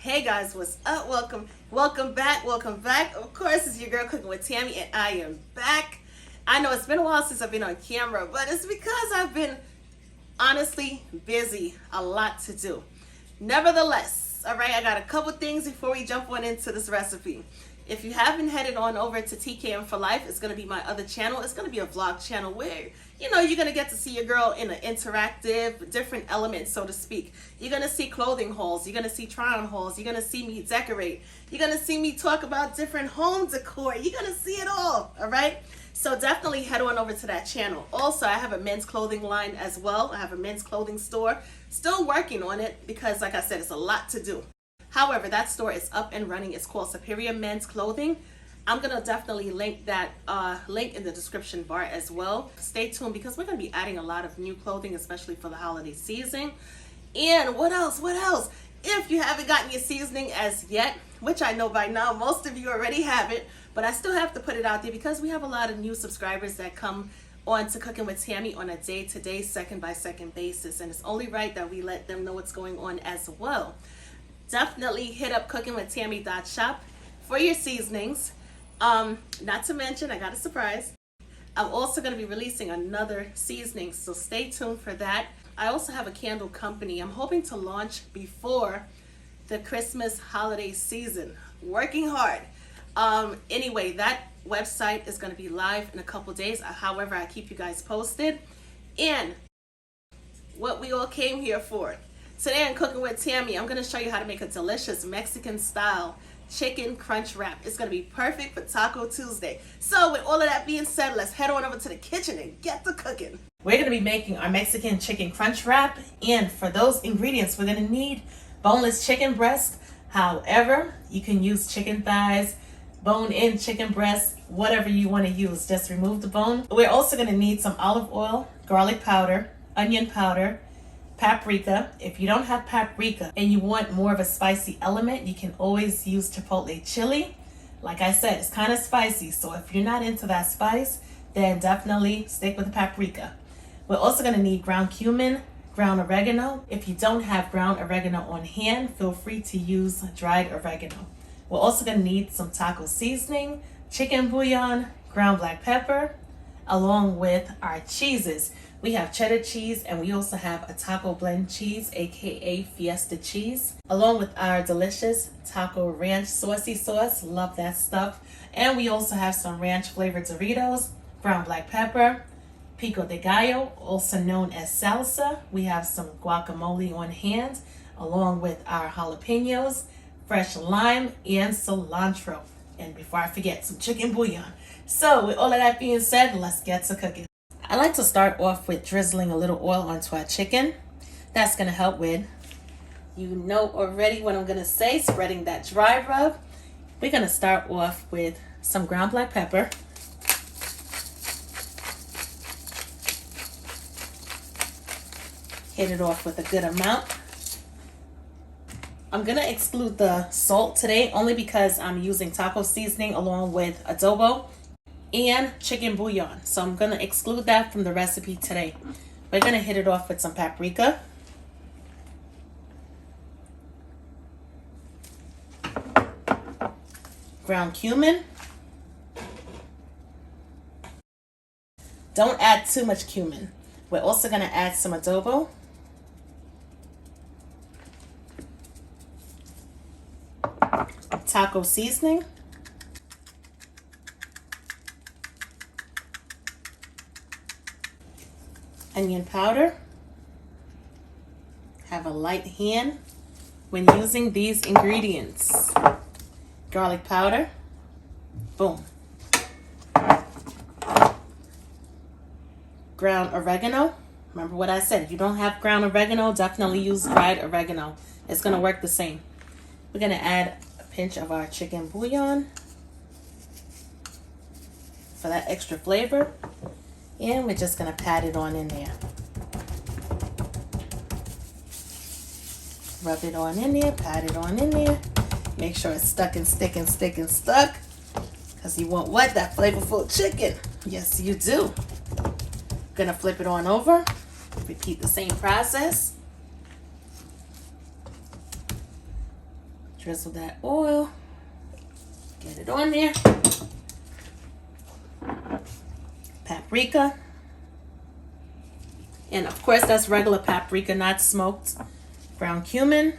Hey guys, what's up? Welcome back. Of course, it's your girl Cooking with Tammy, and I am back. I know it's been a while since I've been on camera, but it's because I've been honestly busy, a lot to do. Nevertheless, all right, I got a couple things before we jump on into this recipe. If you haven't headed on over to TKM for Life, it's going to be my other channel. It's going to be a vlog channel where, you're going to get to see your girl in an interactive, different element, so to speak. You're going to see clothing hauls. You're going to see try-on hauls. You're going to see me decorate. You're going to see me talk about different home decor. You're going to see it all right? So definitely head on over to that channel. Also, I have a men's clothing line as well. I have a men's clothing store. Still working on it because, like I said, it's a lot to do. However, that store is up and running. It's called Superior Men's Clothing. I'm going to definitely link that link in the description bar as well. Stay tuned because we're going to be adding a lot of new clothing, especially for the holiday season. And what else? If you haven't gotten your seasoning as yet, which I know by now most of you already have it, but I still have to put it out there because we have a lot of new subscribers that come on to Cooking with Tammy on a day-to-day, second-by-second basis. And it's only right that we let them know what's going on as well. Definitely hit up cookingwithtammy.shop for your seasonings. Not to mention, I got a surprise. I'm also going to be releasing another seasoning, so stay tuned for that. I also have a candle company. I'm hoping to launch before the Christmas holiday season. Working hard. Anyway, that website is going to be live in a couple days. However, I keep you guys posted. And what we all came here for. Today on Cooking with Tammy, I'm going to show you how to make a delicious Mexican-style chicken crunch wrap. It's going to be perfect for Taco Tuesday. So with all of that being said, let's head on over to the kitchen and get to cooking. We're going to be making our Mexican chicken crunch wrap. And for those ingredients, we're going to need boneless chicken breast. However, you can use chicken thighs, bone-in chicken breast, whatever you want to use. Just remove the bone. We're also going to need some olive oil, garlic powder, onion powder, paprika. If you don't have paprika and you want more of a spicy element, you can always use chipotle chili. Like I said, it's kind of spicy, so if you're not into that spice, then definitely stick with the paprika. We're also going to need ground cumin, ground oregano. If you don't have ground oregano on hand, feel free to use dried oregano. We're also going to need some taco seasoning, chicken bouillon, ground black pepper, along with our cheeses. We have cheddar cheese, and we also have a taco blend cheese, aka Fiesta cheese, along with our delicious taco ranch saucy sauce. Love that stuff. And we also have some ranch flavored Doritos, ground black pepper, pico de gallo, also known as salsa. We have some guacamole on hand, along with our jalapeños, fresh lime, and cilantro. And before I forget, some chicken bouillon. So with all of that being said, let's get to cooking. I like to start off with drizzling a little oil onto our chicken. That's going to help with, you know already what I'm going to say, spreading that dry rub. We're going to start off with some ground black pepper. Hit it off with a good amount. I'm going to exclude the salt today only because I'm using taco seasoning along with adobo and chicken bouillon. So I'm going to exclude that from the recipe today. We're going to hit it off with some paprika. Ground cumin. Don't add too much cumin. We're also going to add some adobo. Taco seasoning. Onion powder. Have a light hand when using these ingredients. Garlic powder. Boom. Ground oregano. Remember what I said. If you don't have ground oregano, definitely use dried oregano. It's going to work the same. We're going to add a pinch of our chicken bouillon for that extra flavor. And we're just going to pat it on in there. Rub it on in there, pat it on in there. Make sure it's stuck. Because you want what? That flavorful chicken. Yes, you do. Gonna flip it on over. Repeat the same process. Drizzle that oil. Get it on there. Paprika. And of course, that's regular paprika, not smoked. Ground cumin.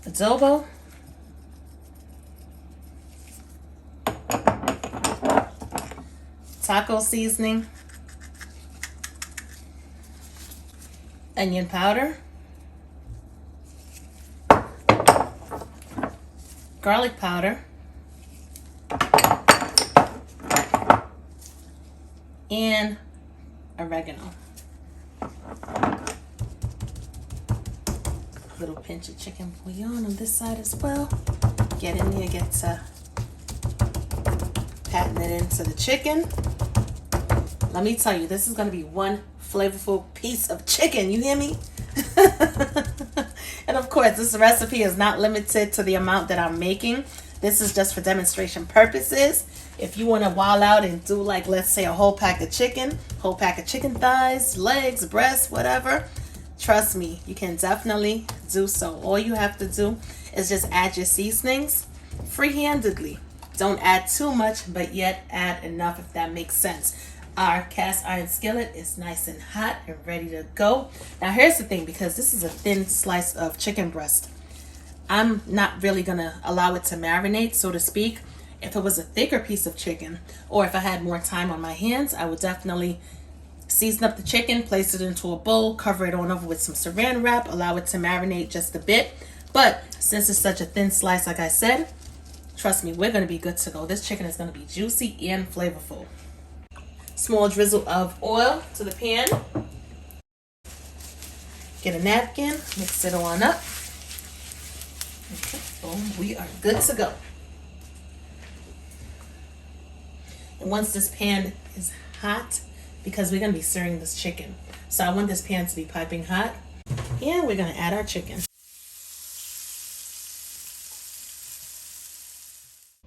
Adobo. Taco seasoning. Onion powder. Garlic powder. And oregano. A little pinch of chicken bouillon on this side as well. Get in there, get to patting it into the chicken. Let me tell you, this is going to be one flavorful piece of chicken. You hear me? And of course, this recipe is not limited to the amount that I'm making. This is just for demonstration purposes. If you want to wild out and do, like, let's say a whole pack of chicken thighs, legs, breasts, whatever, trust me, you can definitely do so. All you have to do is just add your seasonings free-handedly. Don't add too much, but yet add enough, if that makes sense. Our cast iron skillet is nice and hot and ready to go. Now here's the thing, because this is a thin slice of chicken breast, I'm not really going to allow it to marinate, so to speak. If it was a thicker piece of chicken, or if I had more time on my hands, I would definitely season up the chicken, place it into a bowl, cover it on over with some saran wrap, allow it to marinate just a bit. But since it's such a thin slice, like I said, trust me, we're going to be good to go. This chicken is going to be juicy and flavorful. Small drizzle of oil to the pan. Get a napkin, mix it on up. Okay, boom, we are good to go. And once this pan is hot, because we're going to be searing this chicken, so I want this pan to be piping hot, and we're going to add our chicken.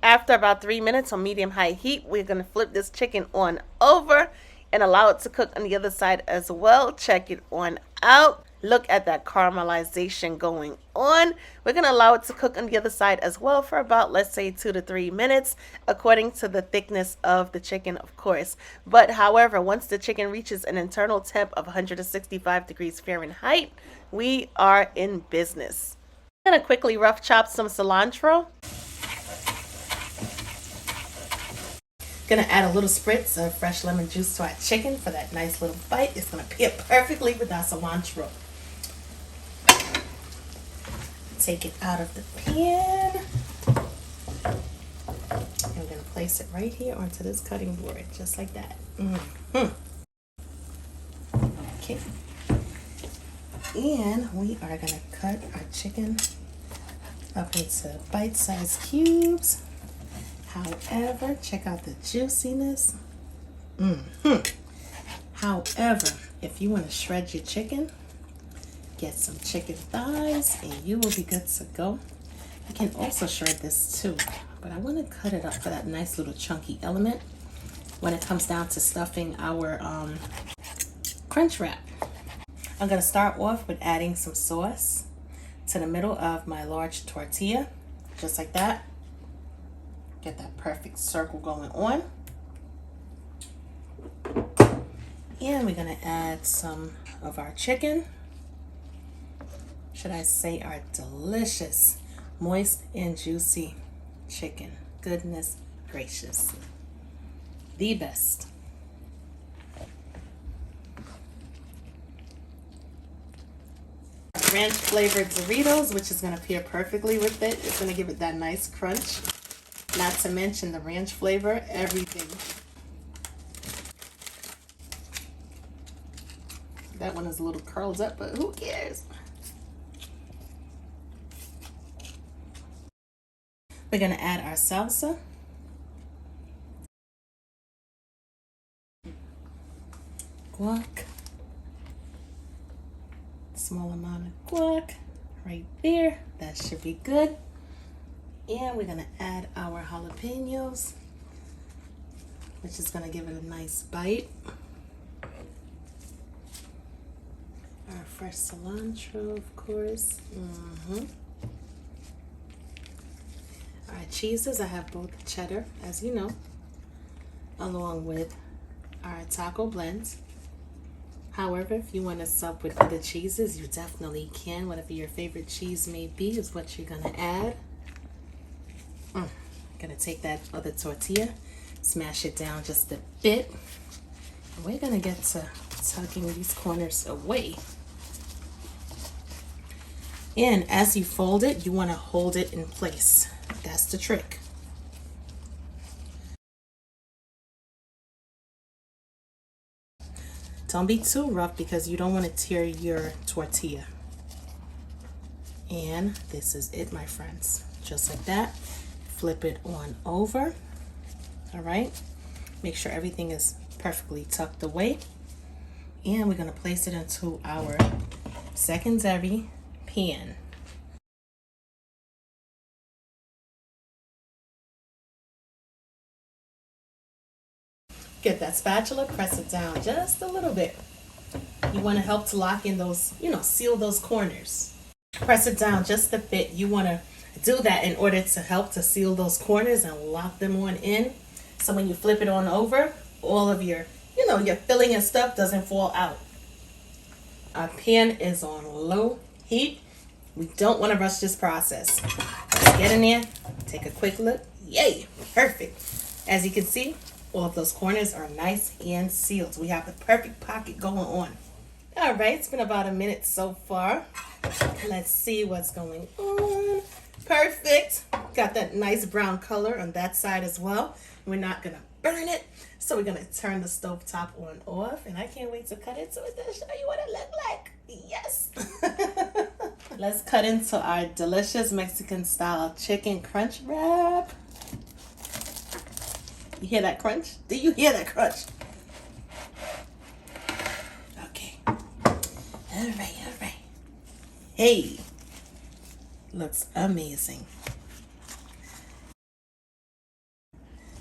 After about 3 minutes on medium-high heat, we're going to flip this chicken on over and allow it to cook on the other side as well. Check it on out. Look at that caramelization going on. We're going to allow it to cook on the other side as well for about, let's say, 2 to 3 minutes, according to the thickness of the chicken, of course. But however, once the chicken reaches an internal temp of 165 degrees Fahrenheit, we are in business. I'm going to quickly rough chop some cilantro. Gonna add a little spritz of fresh lemon juice to our chicken for that nice little bite. It's gonna pair perfectly with our cilantro. Take it out of the pan. And we're gonna place it right here onto this cutting board, just like that. Okay. And we are gonna cut our chicken up into bite-sized cubes. However, check out the juiciness. However, if you want to shred your chicken, get some chicken thighs and you will be good to go. You can also shred this too, but I want to cut it up for that nice little chunky element when it comes down to stuffing our crunch wrap. I'm going to start off with adding some sauce to the middle of my large tortilla, just like that. Get that perfect circle going on. And we're gonna add some of our chicken. Should I say our delicious, moist and juicy chicken. Goodness gracious. The best. Ranch flavored Doritos, which is gonna pair perfectly with it. It's gonna give it that nice crunch. Not to mention the ranch flavor, everything. That one is a little curled up, but who cares? We're gonna add our salsa. Guac. Small amount of guac right there. That should be good. And we're gonna add our jalapeños, which is gonna give it a nice bite. Our fresh cilantro, of course. All right, cheeses. I have both cheddar, as you know, along with our taco blends. However, if you want to sub with other cheeses, you definitely can. Whatever your favorite cheese may be is what you're going to add. Gonna take that other tortilla, smash it down just a bit. And we're gonna get to tucking these corners away. And as you fold it, you want to hold it in place. That's the trick. Don't be too rough because you don't want to tear your tortilla. And this is it, my friends. Just like that. Flip it on over. All right. Make sure everything is perfectly tucked away. And we're going to place it into our secondary pan. Get that spatula, press it down just a little bit. You want to help to lock in those, seal those corners. Press it down just a bit. You want to do that in order to help to seal those corners and lock them on in. So when you flip it on over, all of your, your filling and stuff doesn't fall out. Our pan is on low heat. We don't want to rush this process. Let's get in there, take a quick look. Yay, perfect. As you can see, all of those corners are nice and sealed. We have the perfect pocket going on. All right, it's been about a minute so far. Let's see what's going on. Perfect. Got that nice brown color on that side as well. We're not gonna burn it, so we're gonna turn the stove top on off, and I can't wait to cut into it to show you what it looks like. Yes. Let's cut into our delicious Mexican style chicken crunch wrap. You hear that crunch? Do you hear that crunch? Okay. All right. Hey, looks amazing.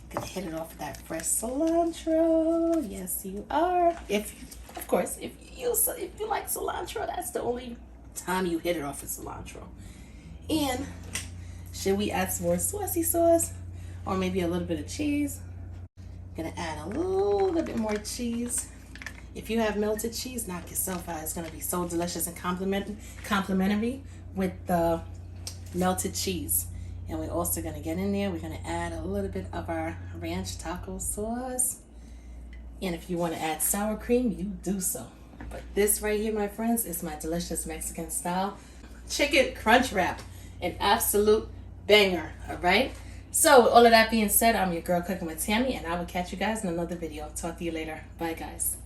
Gonna hit it off with that fresh cilantro. Yes, you are. If you like cilantro, that's the only time you hit it off with cilantro. And should we add some more saucy sauce or maybe a little bit of cheese? Gonna add a little bit more cheese. If you have melted cheese, knock yourself out. It's gonna be so delicious and complimentary with the melted cheese. And we're also gonna get in there. We're gonna add a little bit of our ranch taco sauce. And if you want to add sour cream, you do so. But this right here, my friends, is my delicious Mexican style chicken crunch wrap. An absolute banger, all right? So with all of that being said, I'm your girl Cooking with Tammy, and I will catch you guys in another video. Talk to you later. Bye, guys.